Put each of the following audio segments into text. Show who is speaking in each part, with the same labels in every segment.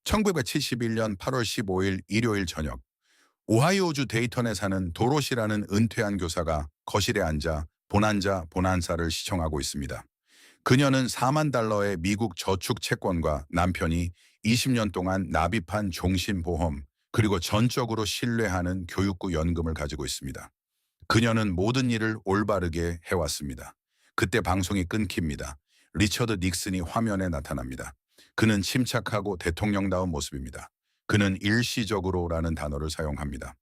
Speaker 1: 1971년 8월 15일 일요일 저녁, 오하이오주 데이턴에 사는 도로시라는 은퇴한 교사가 거실에 앉아 보난사를 시청하고 있습니다. 그녀는 4만 달러의 미국 저축 채권과 남편이 20년 동안 납입한 종신보험, 그리고 전적으로 신뢰하는 교육부 연금을 가지고 있습니다. 그녀는 모든 일을 올바르게 해왔습니다. 그때 방송이 끊깁니다. 리처드 닉슨이 화면에 나타납니다. 그는 침착하고 대통령다운 모습입니다. 그는 일시적으로라는 단어를 사용합니다.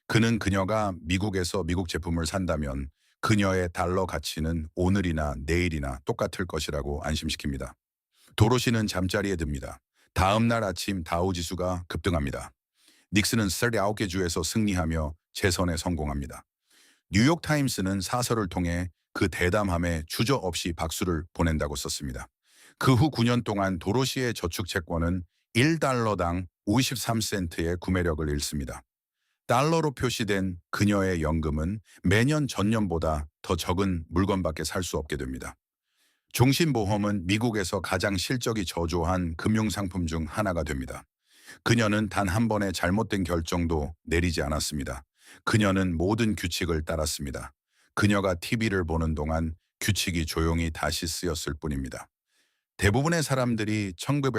Speaker 1: 그녀가 미국에서 미국 제품을 산다면 그녀의 달러 가치는 오늘이나 내일이나 똑같을 것이라고 안심시킵니다. 도로시는 잠자리에 듭니다. 다음 날 아침 다우지수가 급등합니다. 닉슨은 39개 주에서 승리하며 재선에 성공합니다. 뉴욕타임스는 사설을 통해 그 대담함에 주저없이 박수를 보낸다고 썼습니다. 그 후 9년 동안 도로시의 저축채권은 1달러당 53센트의 구매력을 잃습니다. 달러로 표시된 그녀의 연금은 매년 전년보다 더 적은 물건밖에 살 수 없게 됩니다. 종신보험은 미국에서 가장 실적이 저조한 금융상품 중 하나가 됩니다. 그녀는 단 한 번의 잘못된 결정도 내리지 않았습니다. 그녀는 모든 규칙을 따랐습니다. 그녀가 TV를 보는 동안 규칙이 조용히 다시 쓰였을 뿐입니다. 대부분의 사람들이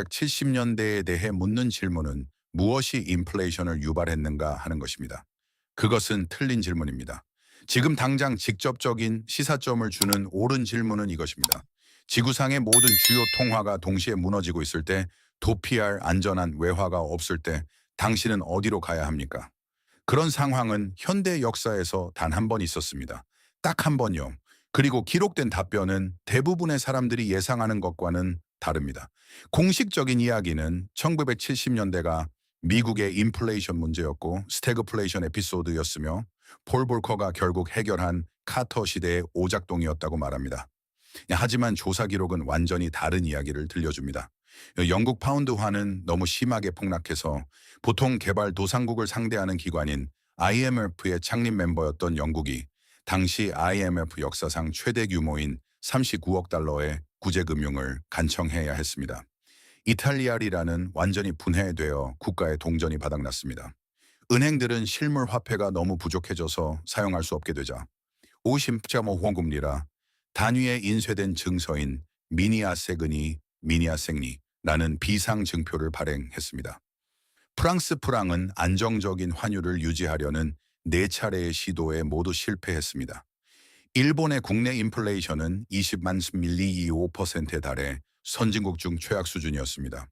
Speaker 1: 1970년대에 대해 묻는 질문은 무엇이 인플레이션을 유발했는가 하는 것입니다. 그것은 틀린 질문입니다. 지금 당장 직접적인 시사점을 주는 옳은 질문은 이것입니다. 지구상의 모든 주요 통화가 동시에 무너지고 있을 때, 도피할 안전한 외화가 없을 때 당신은 어디로 가야 합니까? 그런 상황은 현대 역사에서 단 한 번 있었습니다. 딱 한 번요. 그리고 기록된 답변은 대부분의 사람들이 예상하는 것과는 다릅니다. 공식적인 이야기는 1970년대가 미국의 인플레이션 문제였고 스태그플레이션 에피소드였으며 폴 볼커가 결국 해결한 카터 시대의 오작동이었다고 말합니다. 하지만 조사 기록은 완전히 다른 이야기를 들려줍니다. 영국 파운드화는 너무 심하게 폭락해서 보통 개발도상국을 상대하는 기관인 IMF의 창립 멤버였던 영국이 당시 IMF 역사상 최대 규모인 39억 달러의 구제금융을 간청해야 했습니다. 이탈리아리라는 완전히 분해되어 국가의 동전이 바닥났습니다. 은행들은 실물 화폐가 너무 부족해져서 사용할 수 없게 되자 50.5호금리라 단위에 인쇄된 증서인 미니아생리라는 비상증표를 발행했습니다. 프랑스 프랑은 안정적인 환율을 유지하려는 4차례의 시도에 모두 실패했습니다. 일본의 국내 인플레이션은 20만 밀리25%에 달해 선진국 중 최악 수준이었습니다.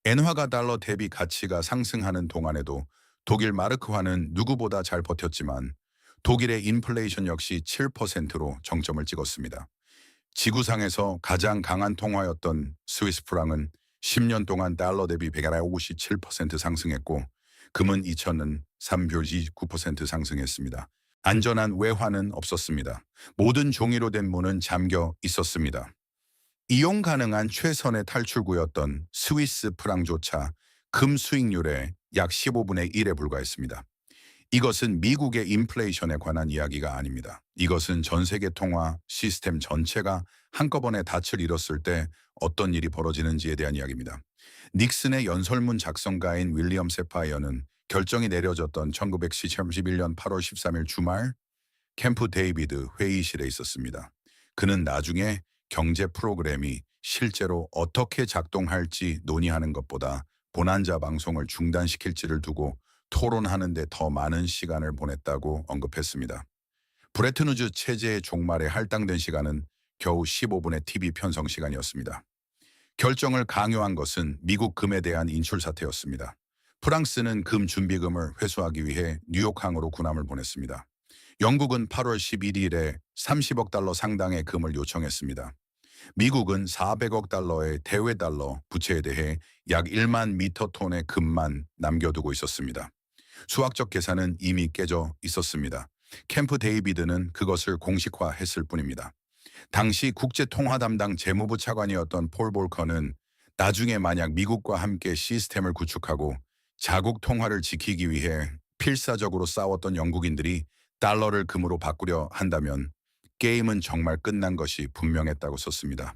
Speaker 1: 엔화가 달러 대비 가치가 상승하는 동안에도 독일 마르크화는 누구보다 잘 버텼지만 독일의 인플레이션 역시 7%로 정점을 찍었습니다. 지구상에서 가장 강한 통화였던 스위스 프랑은 10년 동안 달러 대비 157% 상승했고 금은 2000은 329% 상승했습니다. 안전한 외화는 없었습니다. 모든 종이로 된 문은 잠겨 있었습니다. 이용 가능한 최선의 탈출구였던 스위스 프랑조차 금 수익률의 약 15분의 1에 불과했습니다. 이것은 미국의 인플레이션에 관한 이야기가 아닙니다. 이것은 전 세계 통화 시스템 전체가 한꺼번에 닻을 잃었을 때 어떤 일이 벌어지는지에 대한 이야기입니다. 닉슨의 연설문 작성가인 윌리엄 세파이어는 결정이 내려졌던 1931년 8월 13일 주말 캠프 데이비드 회의실에 있었습니다. 그는 나중에 경제 프로그램이 실제로 어떻게 작동할지 논의하는 것보다 보난자 방송을 중단시킬지를 두고 토론하는 데 더 많은 시간을 보냈다고 언급했습니다. 브레트누즈 체제의 종말에 할당된 시간은 겨우 15분의 TV 편성 시간이었습니다. 결정을 강요한 것은 미국 금에 대한 인출 사태였습니다. 프랑스는 금 준비금을 회수하기 위해 뉴욕항으로 군함을 보냈습니다. 영국은 8월 11일에 30억 달러 상당의 금을 요청했습니다. 미국은 400억 달러의 대외 달러 부채에 대해 약 1만 미터톤의 금만 남겨두고 있었습니다. 수학적 계산은 이미 깨져 있었습니다. 캠프 데이비드는 그것을 공식화했을 뿐입니다. 당시 국제통화 담당 재무부 차관이었던 폴 볼커는 나중에 만약 미국과 함께 시스템을 구축하고 자국 통화를 지키기 위해 필사적으로 싸웠던 영국인들이 달러를 금으로 바꾸려 한다면 게임은 정말 끝난 것이 분명했다고 썼습니다.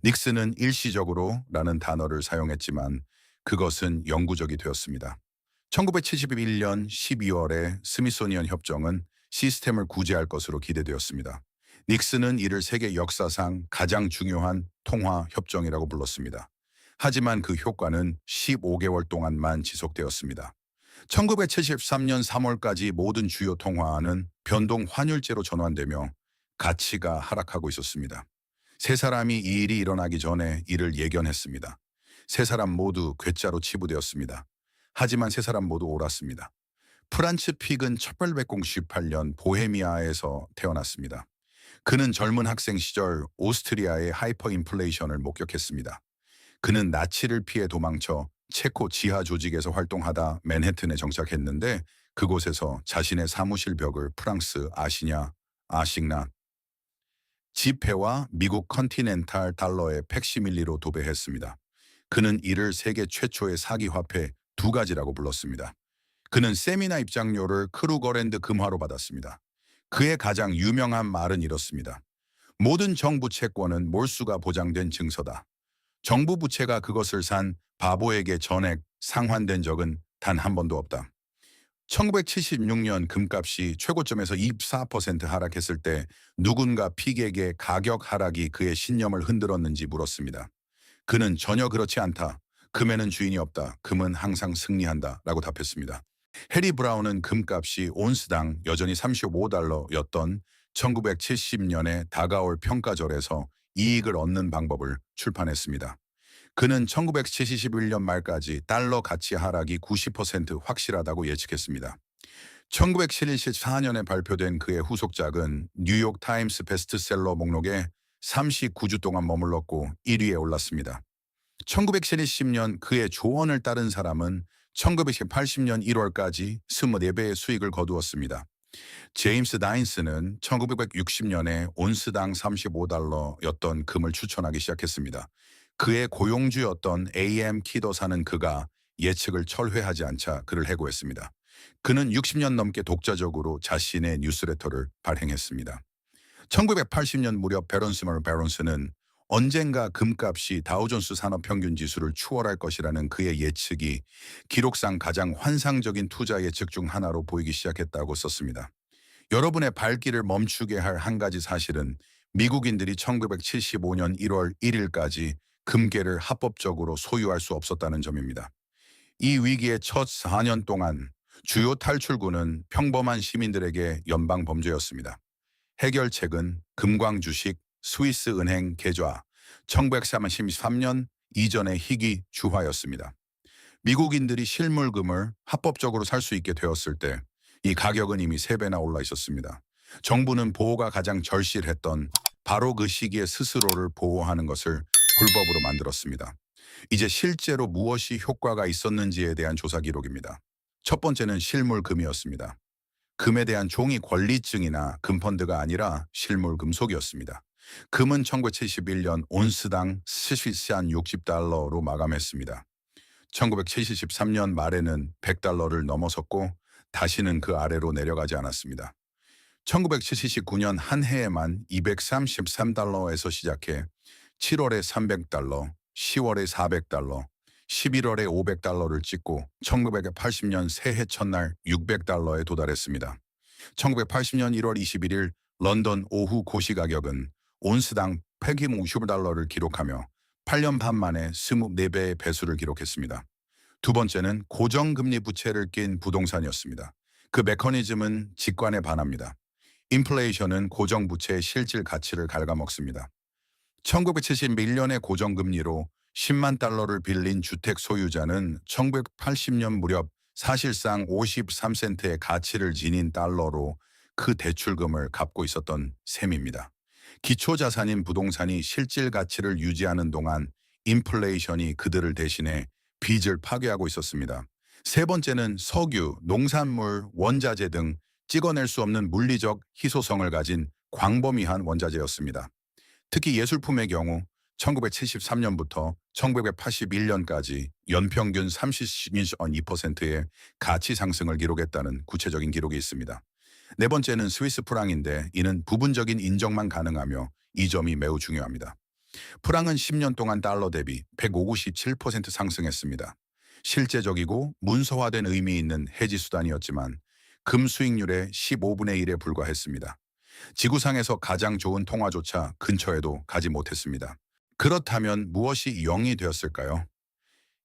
Speaker 1: 닉슨은 일시적으로라는 단어를 사용했지만 그것은 영구적이 되었습니다. 1971년 12월에 스미소니언 협정은 시스템을 구제할 것으로 기대되었습니다. 닉슨은 이를 세계 역사상 가장 중요한 통화 협정이라고 불렀습니다. 하지만 그 효과는 15개월 동안만 지속되었습니다. 1973년 3월까지 모든 주요 통화는 변동 환율제로 전환되며 가치가 하락하고 있었습니다. 세 사람이 이 일이 일어나기 전에 이를 예견했습니다. 세 사람 모두 괴짜로 치부되었습니다. 하지만 세 사람 모두 옳았습니다. 프란츠 픽은 1898년 보헤미아에서 태어났습니다. 그는 젊은 학생 시절 오스트리아의 하이퍼 인플레이션을 목격했습니다. 그는 나치를 피해 도망쳐 체코 지하 조직에서 활동하다 맨해튼에 정착했는데 그곳에서 자신의 사무실 벽을 프랑스 아시냐 지폐와 미국 컨티넨탈 달러의 팩시밀리로 도배했습니다. 그는 이를 세계 최초의 사기 화폐 두 가지라고 불렀습니다. 그는 세미나 입장료를 크루거랜드 금화로 받았습니다. 그의 가장 유명한 말은 이렇습니다. 모든 정부 채권은 몰수가 보장된 증서다. 정부 부채가 그것을 산 바보에게 전액 상환된 적은 단 한 번도 없다. 1976년 금값이 최고점에서 24% 하락했을 때 누군가 픽에게 가격 하락이 그의 신념을 흔들었는지 물었습니다. 그는 전혀 그렇지 않다. 금에는 주인이 없다. 금은 항상 승리한다. 라고 답했습니다. 해리 브라운은 금값이 온스당 여전히 35달러였던 1970년에 다가올 평가절에서 이익을 얻는 방법을 출판했습니다. 그는 1971년 말까지 달러 가치 하락이 90% 확실하다고 예측했습니다. 1974년에 발표된 그의 후속작은 뉴욕 타임스 베스트셀러 목록에 39주 동안 머물렀고 1위에 올랐습니다. 1970년 그의 조언을 따른 사람은 1980년 1월까지 24배의 수익을 거두었습니다. 제임스 다인스는 1960년에 온스당 35달러였던 금을 추천하기 시작했습니다. 그의 고용주였던 AM 키더사는 그가 예측을 철회하지 않자 그를 해고했습니다. 그는 60년 넘게 독자적으로 자신의 뉴스레터를 발행했습니다. 1980년 무렵 베론스는 언젠가 금값이 다우존스 산업평균지수를 추월할 것이라는 그의 예측이 기록상 가장 환상적인 투자 예측 중 하나로 보이기 시작했다고 썼습니다. 여러분의 발길을 멈추게 할 한 가지 사실은 미국인들이 1975년 1월 1일까지 금괴를 합법적으로 소유할 수 없었다는 점입니다. 이 위기의 첫 4년 동안 주요 탈출구는 평범한 시민들에게 연방 범죄였습니다. 해결책은 금광 주식, 스위스 은행 계좌, 1933년 이전의 희귀 주화였습니다. 미국인들이 실물금을 합법적으로 살 수 있게 되었을 때 이 가격은 이미 3배나 올라 있었습니다. 정부는 보호가 가장 절실했던 바로 그 시기에 스스로를 보호하는 것을 불법으로 만들었습니다. 이제 실제로 무엇이 효과가 있었는지에 대한 조사 기록입니다. 첫 번째는 실물금이었습니다. 금에 대한 종이 권리증이나 금펀드가 아니라 실물 금속이었습니다. 금은 1971년 온스당 스위스 한 60달러로 마감했습니다. 1973년 말에는 100달러를 넘어섰고 다시는 그 아래로 내려가지 않았습니다. 1979년 한 해에만 233달러에서 시작해 7월에 300달러, 10월에 400달러, 11월에 500달러를 찍고 1980년 새해 첫날 600달러에 도달했습니다. 1980년 1월 21일 런던 오후 고시 가격은 온스당 150달러를 기록하며 8년 반 만에 24배의 배수를 기록했습니다. 두 번째는 고정금리 부채를 낀 부동산이었습니다. 그 메커니즘은 직관에 반합니다. 인플레이션은 고정부채의 실질 가치를 갉아먹습니다. 1971년의 고정금리로 10만 달러를 빌린 주택 소유자는 1980년 무렵 사실상 53센트의 가치를 지닌 달러로 그 대출금을 갚고 있었던 셈입니다. 기초자산인 부동산이 실질 가치를 유지하는 동안 인플레이션이 그들을 대신해 빚을 파괴하고 있었습니다. 세 번째는 석유, 농산물, 원자재 등 찍어낼 수 없는 물리적 희소성을 가진 광범위한 원자재였습니다. 특히 예술품의 경우 1973년부터 1981년까지 연평균 32%의 가치 상승을 기록했다는 구체적인 기록이 있습니다. 네 번째는 스위스 프랑인데 이는 부분적인 인정만 가능하며 이 점이 매우 중요합니다. 프랑은 10년 동안 달러 대비 157% 상승했습니다. 실제적이고 문서화된 의미 있는 해지 수단이었지만 금 수익률의 15분의 1에 불과했습니다. 지구상에서 가장 좋은 통화조차 근처에도 가지 못했습니다. 그렇다면 무엇이 0이 되었을까요?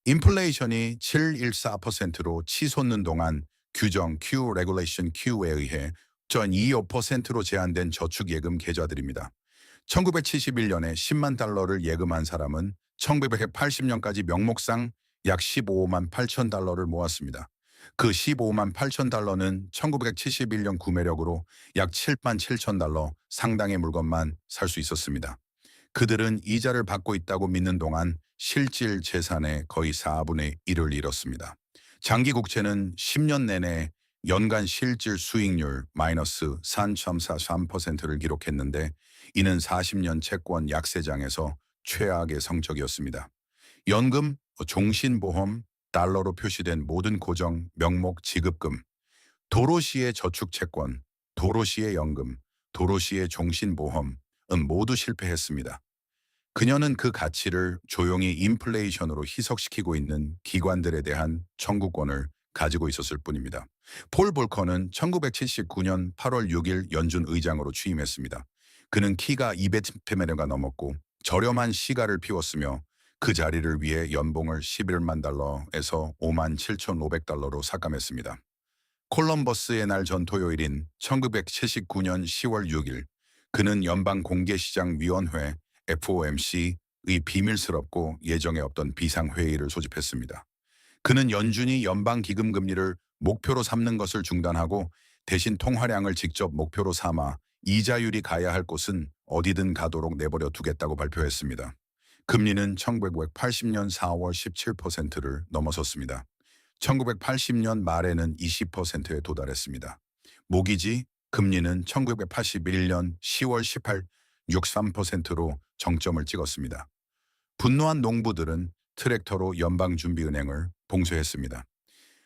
Speaker 1: 인플레이션이 7.14%로 치솟는 동안 규정 Q 레귤레이션 Q에 의해 0.25%로 제한된 저축예금 계좌들입니다. 1971년에 10만 달러를 예금한 사람은 1980년까지 명목상 약 15만 8천 달러를 모았습니다. 그 15만 8천 달러는 1971년 구매력으로 약 7만 7천 달러 상당의 물건만 살 수 있었습니다. 그들은 이자를 받고 있다고 믿는 동안 실질 재산의 거의 4분의 1을 잃었습니다. 장기 국채는 10년 내내 연간 실질 수익률 마이너스 3.43%를 기록했는데 이는 40년 채권 약세장에서 최악의 성적이었습니다. 연금, 종신보험, 달러로 표시된 모든 고정 명목 지급금, 도로시의 저축채권, 도로시의 연금, 도로시의 종신보험은 모두 실패했습니다. 그녀는 그 가치를 조용히 인플레이션으로 희석시키고 있는 기관들에 대한 청구권을 가지고 있었을 뿐입니다. 폴 볼커는 1979년 8월 6일 연준 의장으로 취임했습니다. 그는 키가 200m가 넘었고 저렴한 시가를 피웠으며 그 자리를 위해 연봉을 11만 달러에서 5만 7,500달러로 삭감했습니다. 콜럼버스의 날 전 토요일인 1979년 10월 6일 그는 연방공개시장위원회 FOMC의 비밀스럽고 예정에 없던 비상회의를 소집했습니다. 그는 연준이 연방기금금리를 목표로 삼는 것을 중단하고 대신 통화량을 직접 목표로 삼아 이자율이 가야 할 곳은 어디든 가도록 내버려 두겠다고 발표했습니다. 금리는 1980년 4월 17%를 넘어섰습니다. 1980년 말에는 20%에 도달했습니다. 모기지 금리는 1981년 10월 18, 63%로 정점을 찍었습니다. 분노한 농부들은 트랙터로 연방준비은행을 봉쇄했습니다.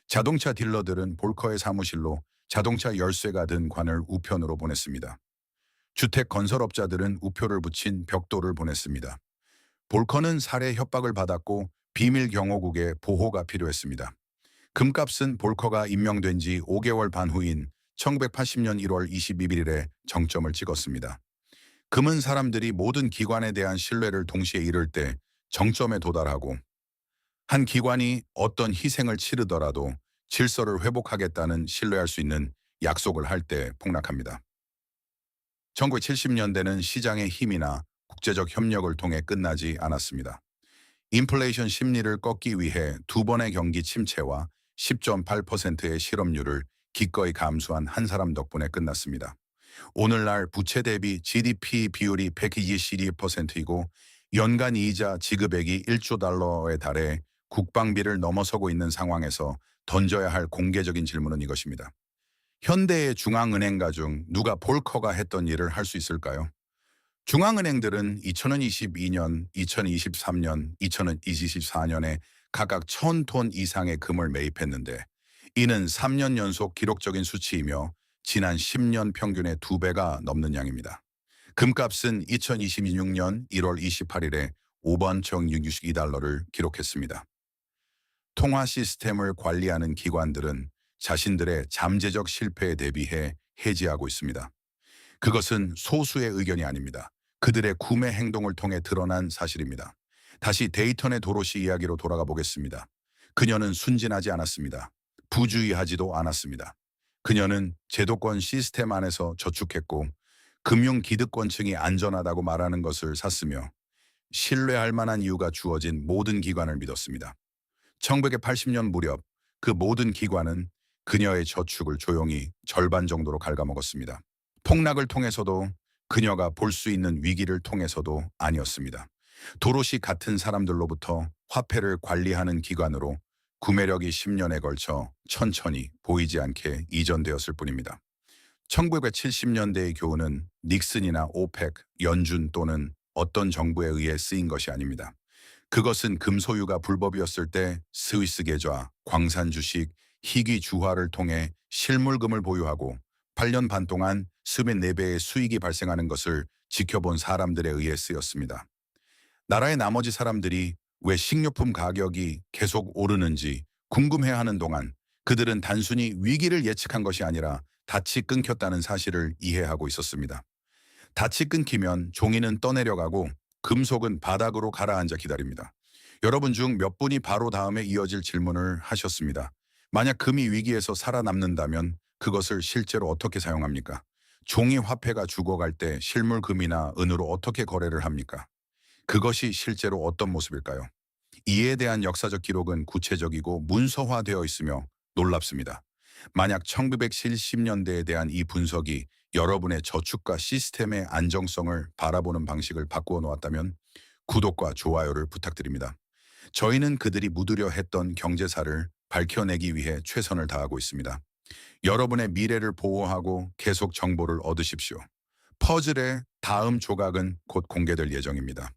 Speaker 1: 자동차 딜러들은 볼커의 사무실로 자동차 열쇠가 든 관을 우편으로 보냈습니다. 주택 건설업자들은 우표를 붙인 벽돌을 보냈습니다. 볼커는 살해 협박을 받았고 비밀 경호국의 보호가 필요했습니다. 금값은 볼커가 임명된 지 5개월 반 후인 1980년 1월 22일에 정점을 찍었습니다. 금은 사람들이 모든 기관에 대한 신뢰를 동시에 잃을 때 정점에 도달하고 한 기관이 어떤 희생을 치르더라도 질서를 회복하겠다는 신뢰할 수 있는 약속을 할 때 폭락합니다. 1970년대는 시장의 힘이나 국제적 협력을 통해 끝나지 않았습니다. 인플레이션 심리를 꺾기 위해 두 번의 경기 침체와 10.8%의 실업률을 기꺼이 감수한 한 사람 덕분에 끝났습니다. 오늘날 부채 대비 GDP 비율이 122%이고 연간 이자 지급액이 1조 달러에 달해 국방비를 넘어서고 있는 상황에서 던져야 할 공개적인 질문은 이것입니다. 현대의 중앙은행가 중 누가 볼커가 했던 일을 할 수 있을까요? 중앙은행들은 2022년, 2023년, 2024년에 각각 1,000톤 이상의 금을 매입했는데 이는 3년 연속 기록적인 수치이며 지난 10년 평균의 2배가 넘는 양입니다. 금값은 2026년 1월 28일에 5번162달러를 기록했습니다. 통화 시스템을 관리하는 기관들은 자신들의 잠재적 실패에 대비해 해지하고 있습니다. 그것은 소수의 의견이 아닙니다. 그들의 구매 행동을 통해 드러난 사실입니다. 다시 데이턴의 도로시 이야기로 돌아가 보겠습니다. 그녀는 순진하지 않았습니다. 부주의하지도 않았습니다. 그녀는 제도권 시스템 안에서 저축했고 금융기득권층이 안전하다고 말하는 것을 샀으며 신뢰할 만한 이유가 주어진 모든 기관을 믿었습니다. 1980년 무렵 그 모든 기관은 그녀의 저축을 조용히 절반 정도로 갉아먹었습니다. 폭락을 통해서도 그녀가 볼 수 있는 위기를 통해서도 아니었습니다. 도로시 같은 사람들로부터 화폐를 관리하는 기관으로 구매력이 10년에 걸쳐 천천히 보이지 않게 이전되었을 뿐입니다. 1970년대의 교훈은 닉슨이나 오펙, 연준 또는 어떤 정부에 의해 쓰인 것이 아닙니다. 그것은 금 소유가 불법이었을 때 스위스 계좌, 광산 주식, 희귀 주화를 통해 실물금을 보유하고 8년 반 동안 수백 4배의 수익이 발생하는 것을 지켜본 사람들에 의해 쓰였습니다. 나라의 나머지 사람들이 왜 식료품 가격이 계속 오르는지 궁금해하는 동안 그들은 단순히 위기를 예측한 것이 아니라 닻이 끊겼다는 사실을 이해하고 있었습니다. 닻이 끊기면 종이는 떠내려가고 금속은 바닥으로 가라앉아 기다립니다. 여러분 중 몇 분이 바로 다음에 이어질 질문을 하셨습니다. 만약 금이 위기에서 살아남는다면 그것을 실제로 어떻게 사용합니까? 종이 화폐가 죽어갈 때 실물 금이나 은으로 어떻게 거래를 합니까? 그것이 실제로 어떤 모습일까요? 이에 대한 역사적 기록은 구체적이고 문서화되어 있으며 놀랍습니다. 만약 1970년대에 대한 이 분석이 여러분의 저축과 시스템의 안정성을 바라보는 방식을 바꾸어 놓았다면 구독과 좋아요를 부탁드립니다. 저희는 그들이 묻으려 했던 경제사를 밝혀내기 위해 최선을 다하고 있습니다. 여러분의 미래를 보호하고 계속 정보를 얻으십시오. 퍼즐의 다음 조각은 곧 공개될 예정입니다.